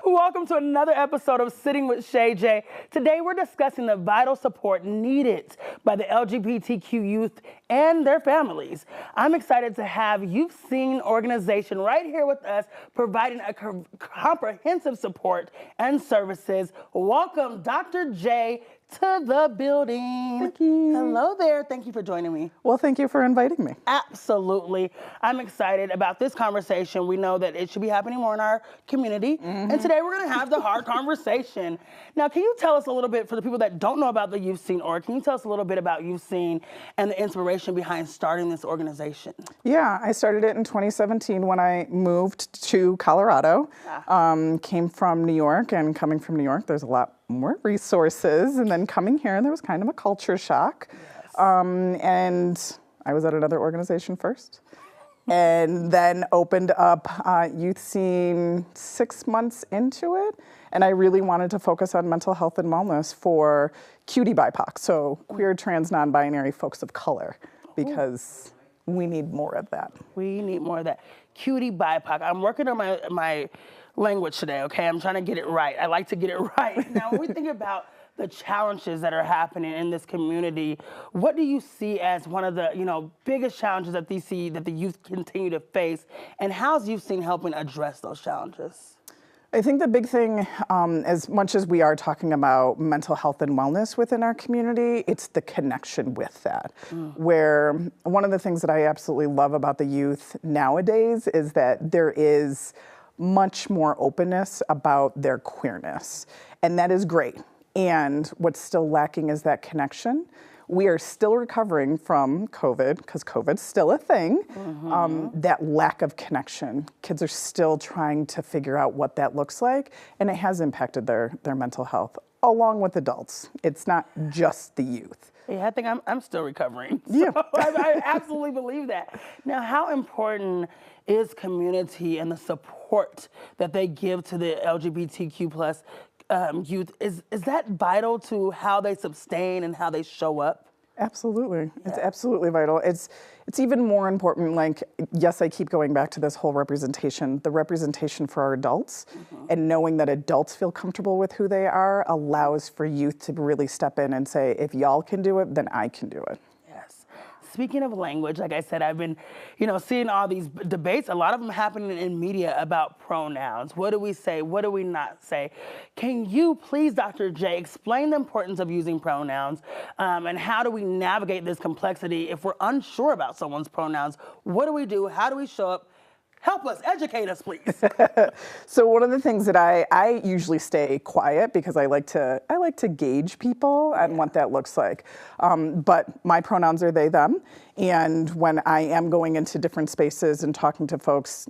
Welcome to another episode of Sitting with Shay J. Today we're discussing the vital support needed by the LGBTQ youth and their families. I'm excited to have Youth Seen organization right here with us, providing a comprehensive support and services. Welcome, Dr. J, to the building. Thank you. Hello there. Thank you for joining me. Well, thank you for inviting me. Absolutely. I'm excited about this conversation. We know that it should be happening more in our community. And today we're going to have the hard conversation. Now, can you tell us a little bit, for the people that don't know about the Youth Seen org, can you tell us a little bit about Youth Seen and the inspiration behind starting this organization? Yeah, I started it in 2017 when I moved to Colorado. Came from New York, and coming from New York, there's a lot more resources, and then coming here, there was kind of a culture shock. Yes. And I was at another organization first, and then opened up Youth Seen 6 months into it, and I really wanted to focus on mental health and wellness for QTBIPoC, so queer, trans, non-binary folks of color, because we need more of that. We need more of that. QTBIPoC. I'm working on my language today, okay? I'm trying to get it right. I like to get it right. Now, when we think about the challenges that are happening in this community, what do you see as one of the biggest challenges that the youth continue to face, and how's Youth Seen helping address those challenges? I think the big thing, as much as we are talking about mental health and wellness within our community, it's the connection with that. Where one of the things that I absolutely love about the youth nowadays is that there is much more openness about their queerness, and that is great. And what's still lacking is that connection. We are still recovering from COVID, because COVID's still a thing, that lack of connection. Kids are still trying to figure out what that looks like, and it has impacted their mental health, along with adults. It's not just the youth. Yeah, I think I'm still recovering. Yeah. So I absolutely believe that. Now, how important is community and the support that they give to the LGBTQ plus youth? Is that vital to how they sustain and how they show up? Absolutely. Yeah. It's absolutely vital. It's even more important, like, yes, I keep going back to this whole representation, the representation for our adults, and knowing that adults feel comfortable with who they are allows for youth to really step in and say, if y'all can do it, then I can do it. Yes. Speaking of language, like I said, I've been, seeing all these debates, a lot of them happening in media about pronouns. What do we say? What do we not say? Can you please, Dr. J, explain the importance of using pronouns, and how do we navigate this complexity if we're unsure about someone's pronouns? What do we do? How do we show up? Help us, educate us, please. So one of the things that I usually stay quiet, because I like to gauge people and what that looks like. But my pronouns are they, them. And when I am going into different spaces and talking to folks,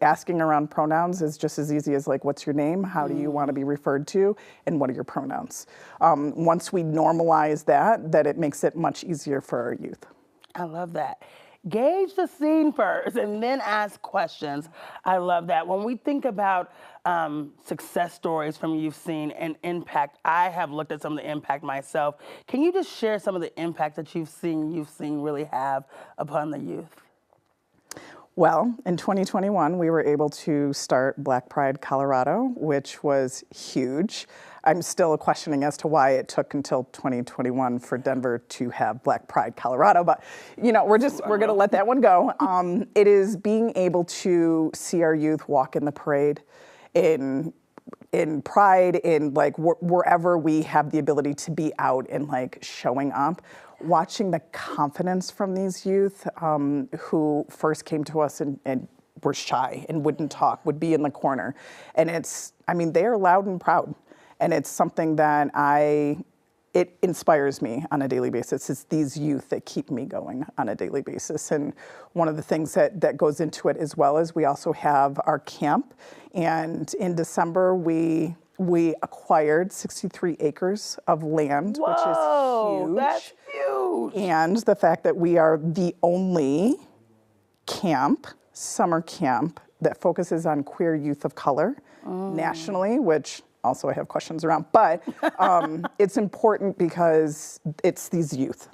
asking around pronouns is just as easy as, like, what's your name? How do you want to be referred to? And what are your pronouns? Once we normalize that it makes it much easier for our youth. I love that. Gauge the scene first and then ask questions. I love that. When we think about success stories from Youth Seen and impact, I have looked at some of the impact myself. Can you just share some of the impact that you've seen really have upon the youth? Well, in 2021, we were able to start Black Pride Colorado, which was huge. I'm still questioning as to why it took until 2021 for Denver to have Black Pride Colorado, but we're going to let that one go. It is being able to see our youth walk in the parade, in Pride, in wherever we have the ability to be out and showing up. Watching the confidence from these youth who first came to us and were shy and wouldn't talk, would be in the corner. And they are loud and proud. And it's something that it inspires me on a daily basis. It's these youth that keep me going on a daily basis. And one of the things that goes into it as well is we also have our camp. And in December, we acquired 63 acres of land, Whoa, which is huge. That's huge. And the fact that we are the only summer camp, that focuses on queer youth of color nationally, which also I have questions around, but it's important because it's these youth.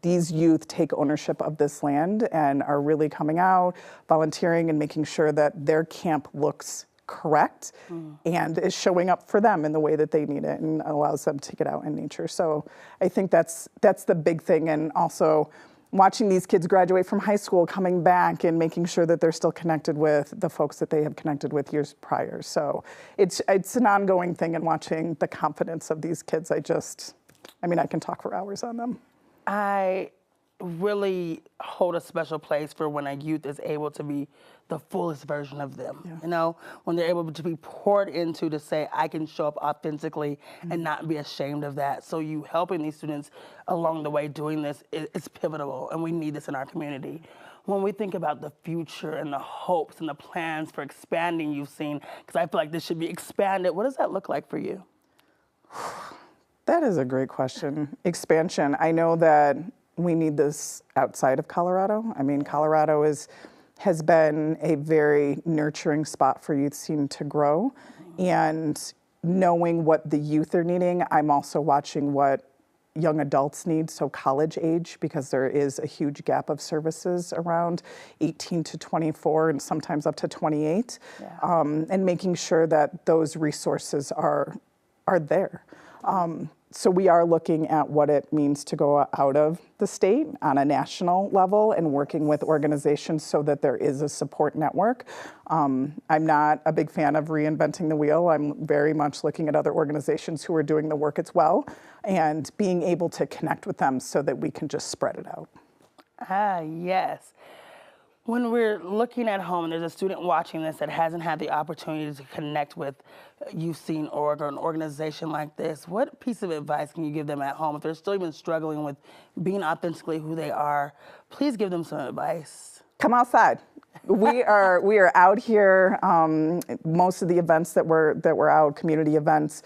These youth take ownership of this land and are really coming out, volunteering, and making sure that their camp looks correct and is showing up for them in the way that they need it and allows them to get out in nature. So I think that's the big thing. And also watching these kids graduate from high school, coming back and making sure that they're still connected with the folks that they have connected with years prior. So it's an ongoing thing, and watching the confidence of these kids, I can talk for hours on them. I really hold a special place for when a youth is able to be the fullest version of them. Yeah. You know, when they're able to be poured into to say, I can show up authentically and not be ashamed of that. So you helping these students along the way doing this is pivotal, and we need this in our community. When we think about the future and the hopes and the plans for expanding you've seen, because I feel like this should be expanded, what does that look like for you? That is a great question. Expansion. I know that we need this outside of Colorado. I mean, Colorado has been a very nurturing spot for youth scene to grow. And knowing what the youth are needing, I'm also watching what young adults need, so college age, because there is a huge gap of services around 18 to 24 and sometimes up to 28, and making sure that those resources are there. So we are looking at what it means to go out of the state on a national level and working with organizations so that there is a support network. I'm not a big fan of reinventing the wheel. I'm very much looking at other organizations who are doing the work as well and being able to connect with them so that we can just spread it out. Ah, yes. When we're looking at home and there's a student watching this that hasn't had the opportunity to connect with You've Seen Org or an organization like this, what piece of advice can you give them at home if they're still even struggling with being authentically who they are? Please give them some advice. Come outside. We are out here. Most of the events that we're out, community events,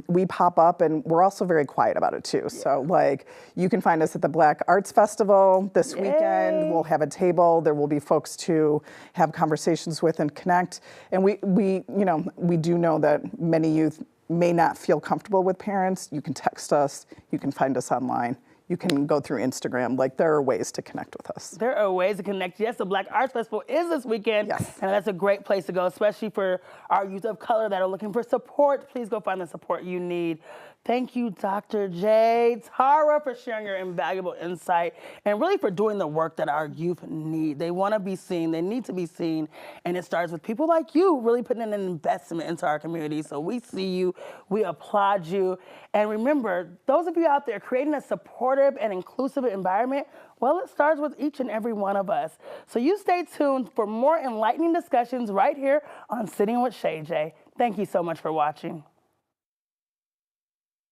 we pop up, and we're also very quiet about it too. Yeah. So like, you can find us at the Black Arts Festival this weekend. We'll have a table. There will be folks to have conversations with and connect. And we do know that many youth may not feel comfortable with parents. You can text us. You can find us online. You can go through Instagram. Like, there are ways to connect with us. There are ways to connect. Yes, the Black Arts Festival is this weekend. Yes. And that's a great place to go, especially for our youth of color that are looking for support. Please go find the support you need. Thank you, Dr. J. Tara, for sharing your invaluable insight and really for doing the work that our youth need. They want to be seen. They need to be seen. And it starts with people like you really putting in an investment into our community. So we see you. We applaud you. And remember, those of you out there creating a supportive and inclusive environment, well, it starts with each and every one of us. So you stay tuned for more enlightening discussions right here on Sitting with Shay J. Thank you so much for watching.